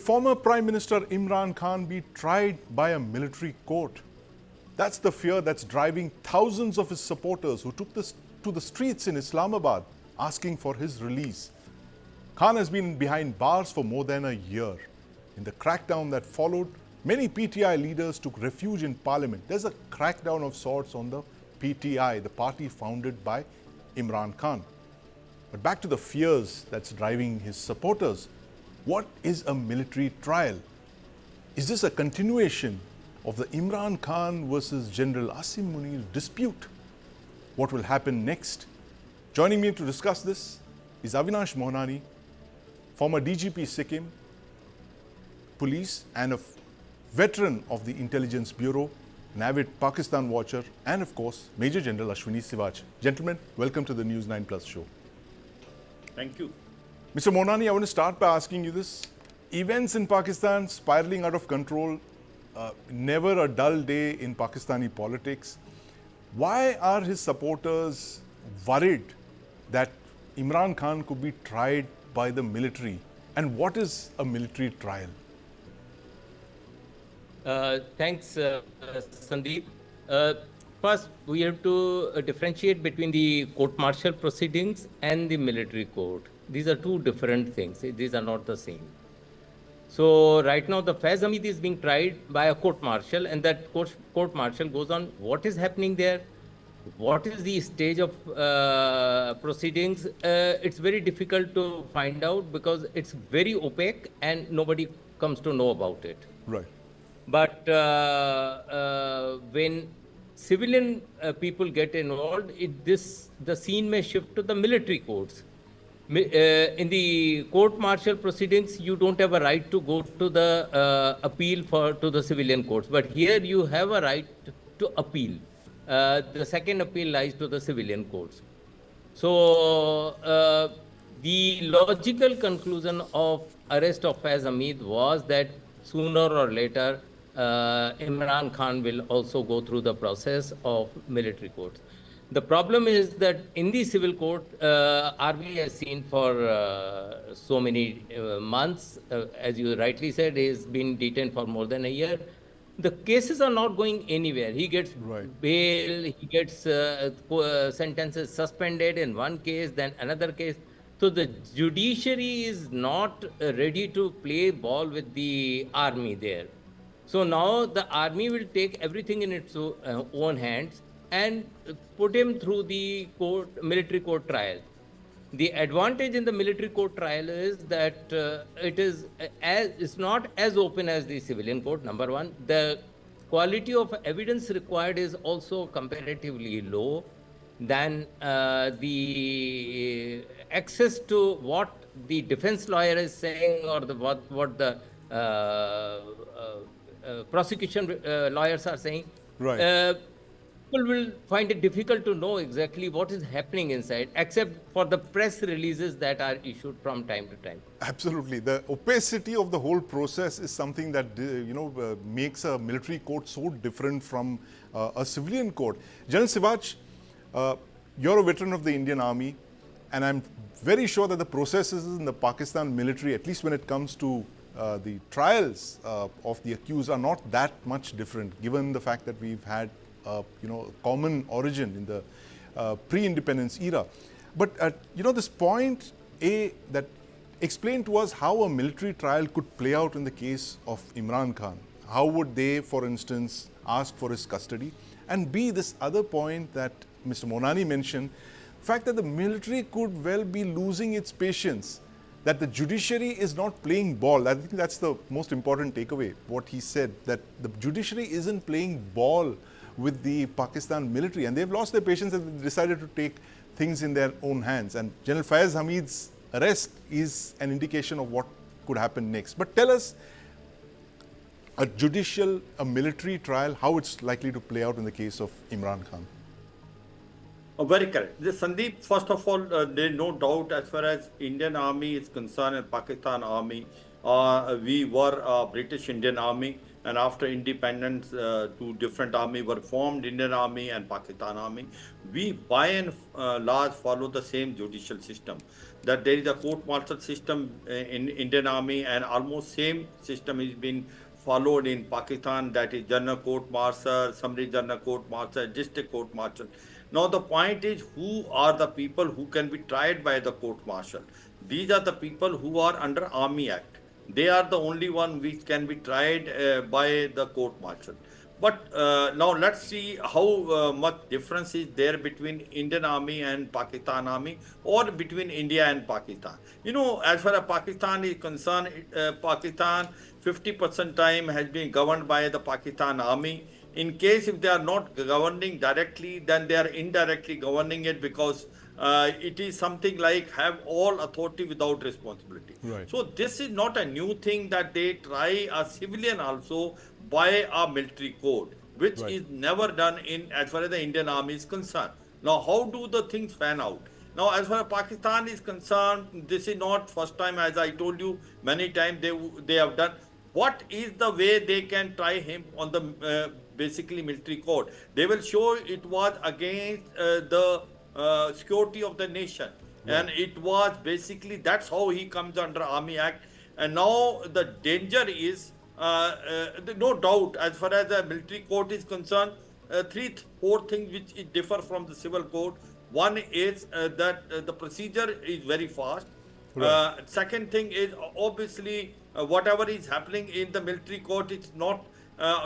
former Prime Minister Imran Khan be tried by a military court? That's the fear that's driving thousands of his supporters who took to the streets in Islamabad asking for his release. Khan has been behind bars for more than a year. In the crackdown that followed, many PTI leaders took refuge in parliament. There's a crackdown of sorts on the PTI, the party founded by Imran Khan. But back to the fears that's driving his supporters. What is a military trial? Is this a continuation of the Imran Khan versus General Asim Munir dispute? What will happen next? Joining me to discuss this is Avinash Mohananey, former DGP Sikkim Police and a veteran of the Intelligence Bureau, an avid Pakistan watcher, and of course, Major General Ashwini Siwach. Gentlemen, welcome to the News 9 Plus show. Thank you. Mr. Mohananey, I want to start by asking you this. Events in Pakistan spiraling out of control, never a dull day in Pakistani politics. Why are his supporters worried that Imran Khan could be tried by the military? And what is a military trial? Thanks, Sandeep. First, we have to differentiate between the court-martial proceedings and the military court. These are two different things. These are not the same. So right now, the Faiz Hamid is being tried by a court-martial, and that court-martial goes on what is happening there, what is the stage of proceedings. It's very difficult to find out because it's very opaque and nobody comes to know about it. Right. But when civilian people get involved, the scene may shift to the military courts. In the court-martial proceedings, you don't have a right to go to the appeal to the civilian courts. But here you have a right to appeal. The second appeal lies to the civilian courts. So the logical conclusion of arrest of Faiz Hamid was that sooner or later, Imran Khan will also go through the process of military courts. The problem is that in the civil court, RB has seen for so many months, as you rightly said, he has been detained for more than a year. The cases are not going anywhere. He gets bail, he gets sentences suspended in one case, then another case. So the judiciary is not ready to play ball with the army there. So now the army will take everything in its own hands and put him through the military court trial. The advantage in the military court trial is that it's not as open as the civilian court, number one. The quality of evidence required is also comparatively low than the access to what the defense lawyer is saying or what the prosecution lawyers are saying. Right. People will find it difficult to know exactly what is happening inside, except for the press releases that are issued from time to time. Absolutely. The opacity of the whole process is something that makes a military court so different from a civilian court. General Siwach, you're a veteran of the Indian Army, and I'm very sure that the processes in the Pakistan military, at least when it comes to the trials of the accused, are not that much different, given the fact that we've had common origin in the pre-independence era. But this point A, that explain to us how a military trial could play out in the case of Imran Khan. How would they, for instance, ask for his custody? And B, this other point that Mr. Mohananey mentioned, the fact that the military could well be losing its patience, that the judiciary is not playing ball. I think that's the most important takeaway, what he said, that the judiciary isn't playing ball with the Pakistan military, and they've lost their patience and decided to take things in their own hands. And General Faiz Hamid's arrest is an indication of what could happen next. But tell us, a military trial, how it's likely to play out in the case of Imran Khan. Very correct. Sandeep, first of all, there is no doubt as far as Indian Army is concerned and Pakistan Army, we were a British Indian Army, and after independence, two different army were formed, Indian Army and Pakistan Army. We by and large follow the same judicial system. That there is a court-martial system in Indian Army, and almost same system is being followed in Pakistan, that is General Court Martial, Summary General Court Martial, District Court Martial. Now the point is, who are the people who can be tried by the court martial? These are the people who are under Army Act. They are the only one which can be tried by the court martial. But now let's see how much difference is there between Indian Army and Pakistan Army, or between India and Pakistan. You know, as far as Pakistan is concerned, Pakistan 50% time has been governed by the Pakistan Army. In case if they are not governing directly, then they are indirectly governing it, because it is something like have all authority without responsibility. Right. So this is not a new thing, that they try a civilian also by a military code, which Right. is never done in as far as the Indian Army is concerned. Now, how do the things pan out? Now, as far as Pakistan is concerned, this is not first time. As I told you many times, they have done. What is the way they can try him on the basically military code? They will show it was against the security of the nation, and it was basically, that's how he comes under Army Act. And now the danger is, no doubt, as far as the military court is concerned, four things which it differ from the civil code. One is that the procedure is very fast. Second thing is, obviously, whatever is happening in the military court, it's not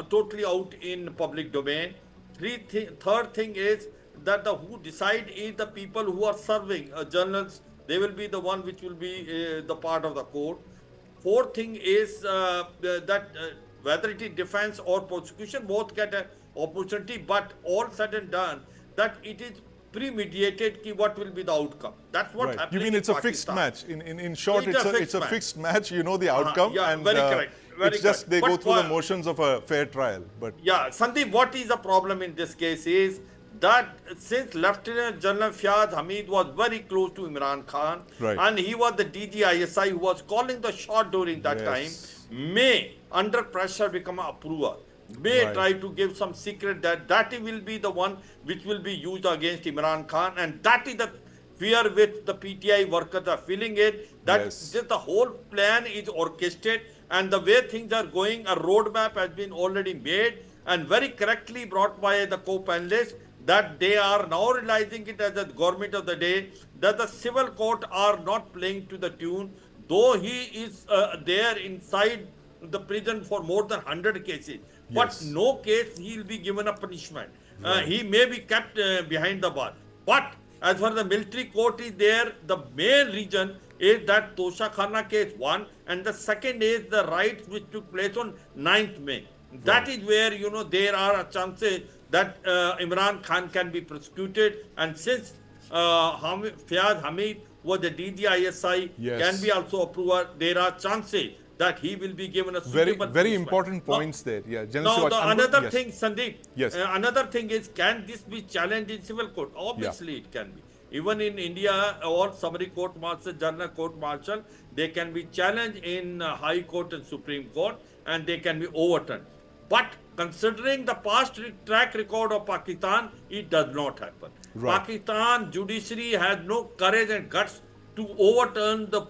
totally out in public domain. Third thing is that the who decide is the people who are serving, journals. They will be the one which will be the part of the court. Fourth thing is that whether it is defense or prosecution, both get an opportunity, but all said and done, that it is premeditated ki what will be the outcome. That's what Right. happening. You mean it's in a fixed Pakistan. match? In short, It's a it's a fixed fixed match. You know the outcome, yeah, and very correct, very it's just correct. they go But through the for- motions of a fair trial. But Yeah, Sandeep, what is the problem in this case is that since Lieutenant General Fiaz Hamid was very close to Imran Khan, Right. and he was the DGISI who was calling the shot during that Yes. time, may under pressure become an approver, may Right. try to give some secret that will be the one which will be used against Imran Khan, and that is the fear with the PTI workers are feeling it, that Yes. just the whole plan is orchestrated, and the way things are going, a roadmap has been already made and very correctly brought by the co-panelists, that they are now realizing it as the government of the day, that the civil court are not playing to the tune, though he is there inside the prison for more than 100 cases. But Yes. no case he will be given a punishment. He may be kept behind the bar. But as far as the military court is there, the main reason is that Tosha Khana case one, and the second is the riots which took place on 9th May. That is where, you know, there are chances that Imran Khan can be prosecuted, and since Fiaz Hamid was the DGISI, Yes. can be also approved, there are chances that he will be given a very suitable very punishment. important Now- points there. Yeah, General Now, Siwach, another yes. thing, Sandeep. Yes. Another thing is, can this be challenged in civil court? Obviously, it can be. Even in India, all summary court martial, general court martial, they can be challenged in High Court and Supreme Court, and they can be overturned. But considering the past track record of Pakistan, it does not happen. Right. Pakistan judiciary has no courage and guts to overturn the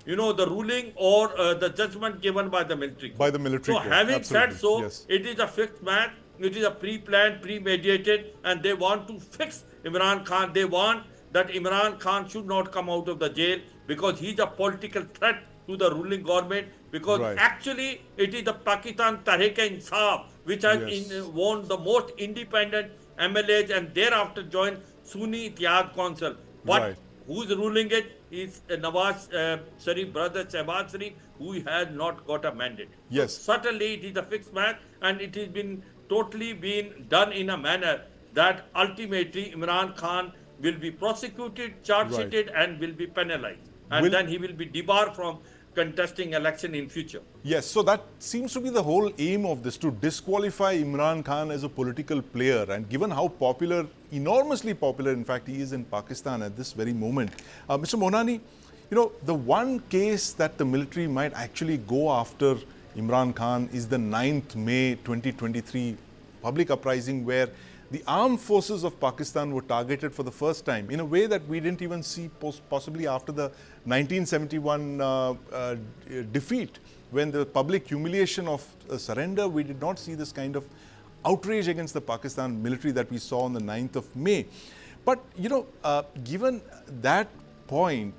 the ruling or the judgment given by the military court. By the military so court, having said absolutely, so, yes. it is a fixed match, it is a pre-planned, premeditated, and they want to fix Imran Khan. They want that Imran Khan should not come out of the jail, because he is a political threat to the ruling government, because Right. actually it is the Pakistan Tehreek-e-Insaf which has Yes. won the most independent MLAs and thereafter joined Sunni Ittihad Council. But Right. who is ruling it is Nawaz Sharif, brother Shehbaz Sharif, who has not got a mandate. Yes. Certainly it is a fixed match, and it has been totally been done in a manner that ultimately Imran Khan will be prosecuted, charge sheeted, and will be penalized. And Will- then he will be debarred from contesting election in future. Yes, so that seems to be the whole aim of this, to disqualify Imran Khan as a political player. And given how popular, enormously popular, in fact, he is in Pakistan at this very moment. Mr. Mohananey, you know, the one case that the military might actually go after Imran Khan is the 9th May 2023 public uprising where the armed forces of Pakistan were targeted for the first time in a way that we didn't even see possibly after the 1971 defeat, when the public humiliation of surrender. We did not see this kind of outrage against the Pakistan military that we saw on the 9th of May. But, given that point,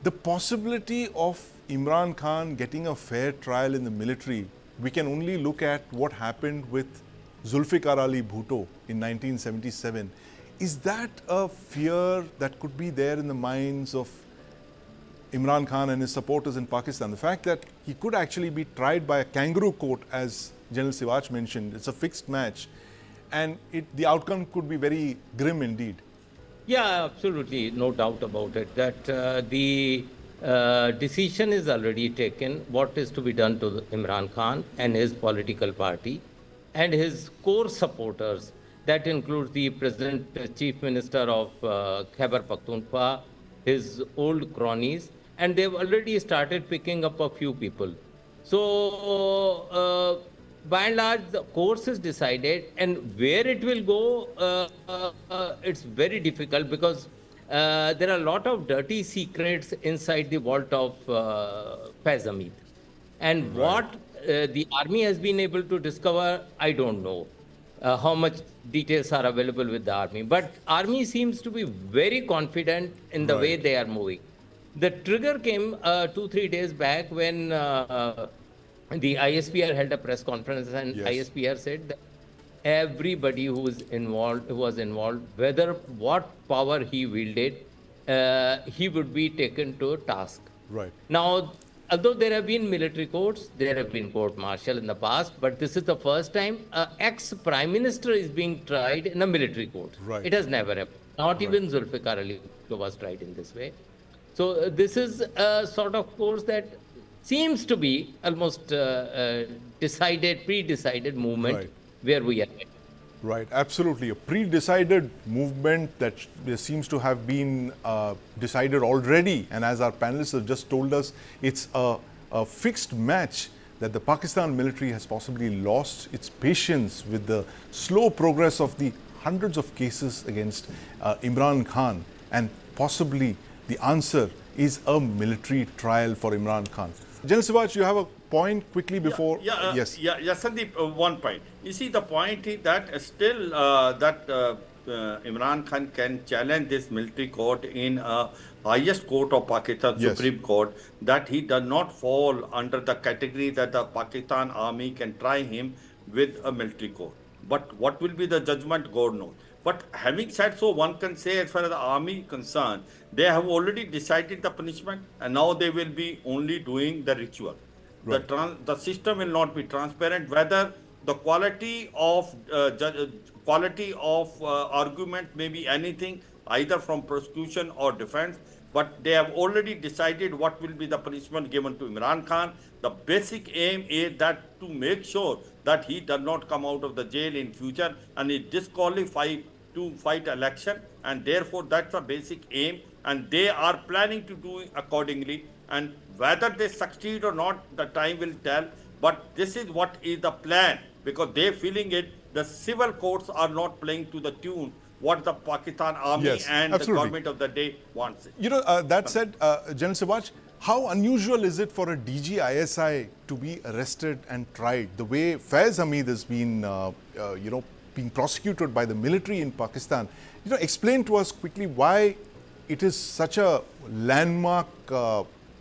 the possibility of Imran Khan getting a fair trial in the military, we can only look at what happened with Zulfikar Ali Bhutto in 1977. Is that a fear that could be there in the minds of Imran Khan and his supporters in Pakistan? The fact that he could actually be tried by a kangaroo court, as General Siwach mentioned, it's a fixed match, and the outcome could be very grim indeed. Yeah, absolutely, no doubt about it, that the decision is already taken, what is to be done to Imran Khan and his political party and his core supporters. That includes the present Chief Minister of Khyber Pakhtunkhwa, his old cronies, and they've already started picking up a few people. So, by and large, the course is decided, and where it will go, it's very difficult, because there are a lot of dirty secrets inside the vault of Faiz Hamid. And what the army has been able to discover, I don't know how much details are available with the army. But army seems to be very confident in the way they are moving. The trigger came 2-3 days back when the ISPR held a press conference, and ISPR said that everybody who was involved, whether what power he wielded, he would be taken to task. Right. Now, although there have been military courts, there have been court-martial in the past, but this is the first time an ex-prime minister is being tried in a military court. Right. It has never happened. Not even Zulfikar Ali was tried in this way. So this is a sort of course that seems to be almost pre-decided movement where we are at. Right, absolutely. A pre-decided movement that seems to have been decided already. And as our panelists have just told us, it's a fixed match that the Pakistan military has possibly lost its patience with the slow progress of the hundreds of cases against Imran Khan. And possibly the answer is a military trial for Imran Khan. General Siwach, you have a point quickly before? Yes, Sandeep, one point. You see, the point is that still Imran Khan can challenge this military court in highest court of Pakistan, Supreme Court, that he does not fall under the category that the Pakistan army can try him with a military court. But what will be the judgment, God knows. But having said so, one can say, as far as the army is concerned, they have already decided the punishment, and now they will be only doing the ritual. Right. The system will not be transparent. Whether the quality of argument may be anything, either from prosecution or defense, but they have already decided what will be the punishment given to Imran Khan. The basic aim is that to make sure that he does not come out of the jail in future and is disqualified to fight election, and therefore that's the basic aim, and they are planning to do accordingly. And whether they succeed or not, the time will tell. But this is what is the plan, because they're feeling it. The civil courts are not playing to the tune what the Pakistan army and the government of the day wants it. That said, General Siwach, how unusual is it for a DG ISI to be arrested and tried? The way Faiz Hamid has been, being prosecuted by the military in Pakistan. Explain to us quickly why it is such a landmark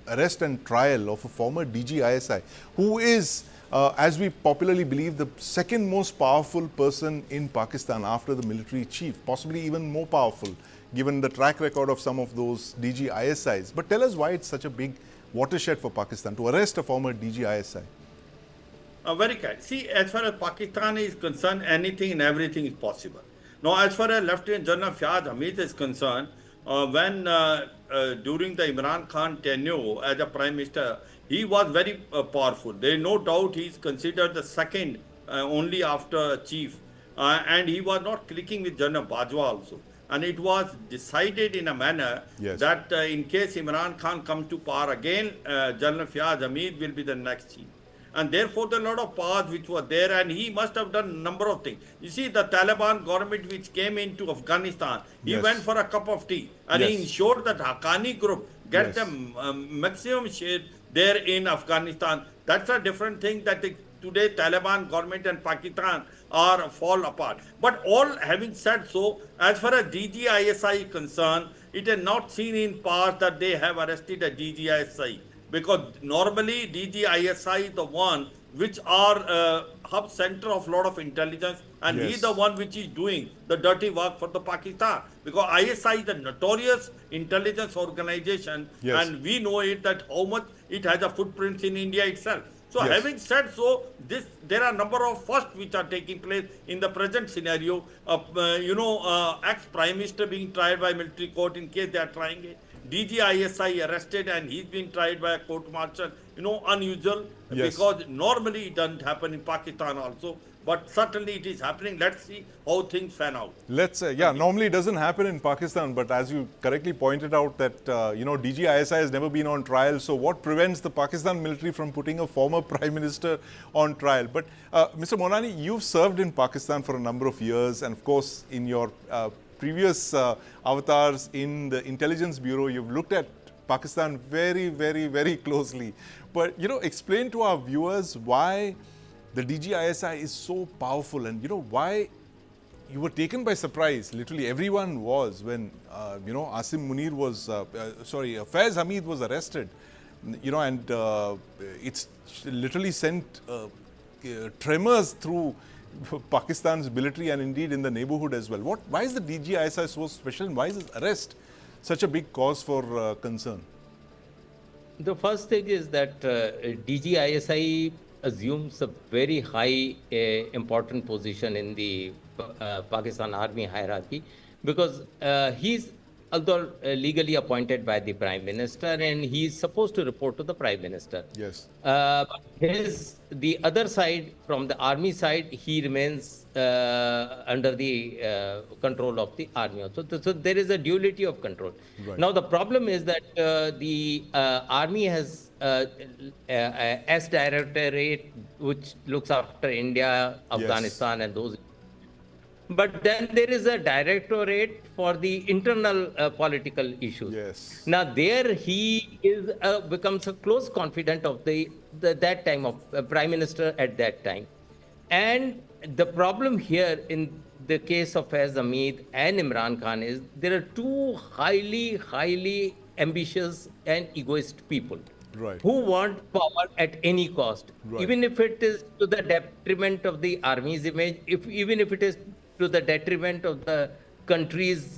arrest and trial of a former DG ISI, who is, as we popularly believe, the second most powerful person in Pakistan after the military chief, possibly even more powerful, given the track record of some of those DG ISIs. But tell us why it's such a big watershed for Pakistan to arrest a former DG ISI. Very kind. See, as far as Pakistan is concerned, anything and everything is possible. Now, as far as Lieutenant General Faiz Hamid is concerned, when during the Imran Khan tenure as a Prime Minister, he was very powerful. There is no doubt he is considered the second only after Chief. And he was not clicking with General Bajwa also. And it was decided in a manner that in case Imran Khan comes to power again, General Faiz Hamid will be the next chief. and therefore there are a lot of powers which were there, and he must have done a number of things. You see, the Taliban government which came into Afghanistan, he went Yes. for a cup of tea, and he Yes. ensured that Haqqani group get the Yes. maximum share there in Afghanistan. That's a different thing that today Taliban government and Pakistan are fall apart. But all having said so, as far as DGISI is concerned, it is not seen in past that they have arrested a DGISI, because normally DGISI is the one which are hub center of lot of intelligence, and he is the Yes. one which is doing the dirty work for the Pakistan, because ISI is a notorious intelligence organization, Yes. and we know it that how much it has a footprint in India itself. So Yes. having said so, there are a number of firsts which are taking place in the present scenario. Ex-Prime Minister being tried by military court in case they are trying it. DGISI arrested and he's been tried by a court martial. Unusual, Yes. because normally it doesn't happen in Pakistan also. But certainly it is happening. Let's see how things fan out. Let's say, yeah, normally it doesn't happen in Pakistan, but as you correctly pointed out that, DGISI has never been on trial. So what prevents the Pakistan military from putting a former prime minister on trial? But Mr. Mohananey, you've served in Pakistan for a number of years. And of course, in your previous avatars in the intelligence bureau, you've looked at Pakistan very, very, very closely. But, explain to our viewers why the DGISI is so powerful, and why you were taken by surprise. Literally everyone was when Asim Munir was Faiz Hamid was arrested, and it's literally sent tremors through Pakistan's military and indeed in the neighborhood as well. Why is the DGISI so special, and why is his arrest such a big cause for concern? The first thing is that DGISI assumes a very high important position in the Pakistan army hierarchy, because he's although legally appointed by the Prime Minister, and he's supposed to report to the Prime Minister. Yes. The other side, from the army side, he remains under the control of the army also. So there is a duality of control. Right. Now the problem is that the army has S Directorate, which looks after India, Afghanistan, and those. But then there is a directorate for the internal political issues. Yes. Now there he is becomes a close confidant of that time of Prime Minister at that time. And the problem here in the case of Faiz Hamid and Imran Khan is there are two highly ambitious and egoist people. Right. Who want power at any cost, Right. even if it is to the detriment of the army's image, even if it is to the detriment of the country's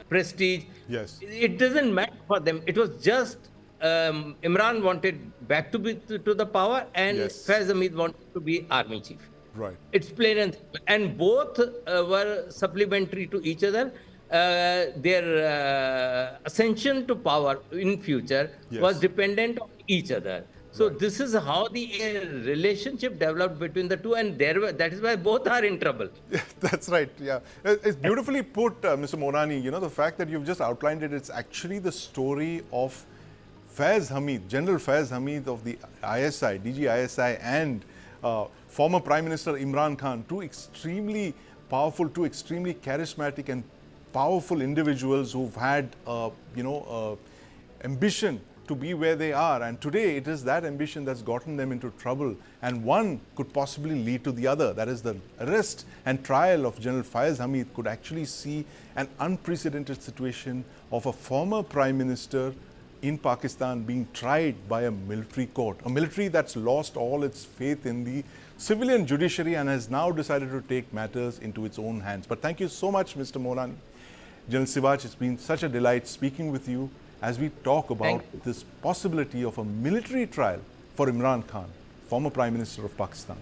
prestige. Yes. It doesn't matter for them. It was just Imran wanted back to the power, and Yes. Faiz Hamid wanted to be army chief. Right. It's plain and simple. And both were supplementary to each other. Their ascension to power in future Yes. was dependent on each other. So this is how the relationship developed between the two, and that is why both are in trouble. That's right, yeah. It's beautifully put, Mr. Mohananey. The fact that you've just outlined it, it's actually the story of Faiz Hamid, General Faiz Hamid of the ISI, DGISI, and former Prime Minister Imran Khan, two extremely powerful, two extremely charismatic and powerful individuals who've had, ambition to be where they are, and today it is that ambition that's gotten them into trouble, and one could possibly lead to the other. That is, the arrest and trial of General Faiz Hamid could actually see an unprecedented situation of a former Prime Minister in Pakistan being tried by a military court, a military that's lost all its faith in the civilian judiciary and has now decided to take matters into its own hands. But thank you so much, Mr. Mohananey. General Siwach, it's been such a delight speaking with you as we talk about this possibility of a military trial for Imran Khan, former Prime Minister of Pakistan.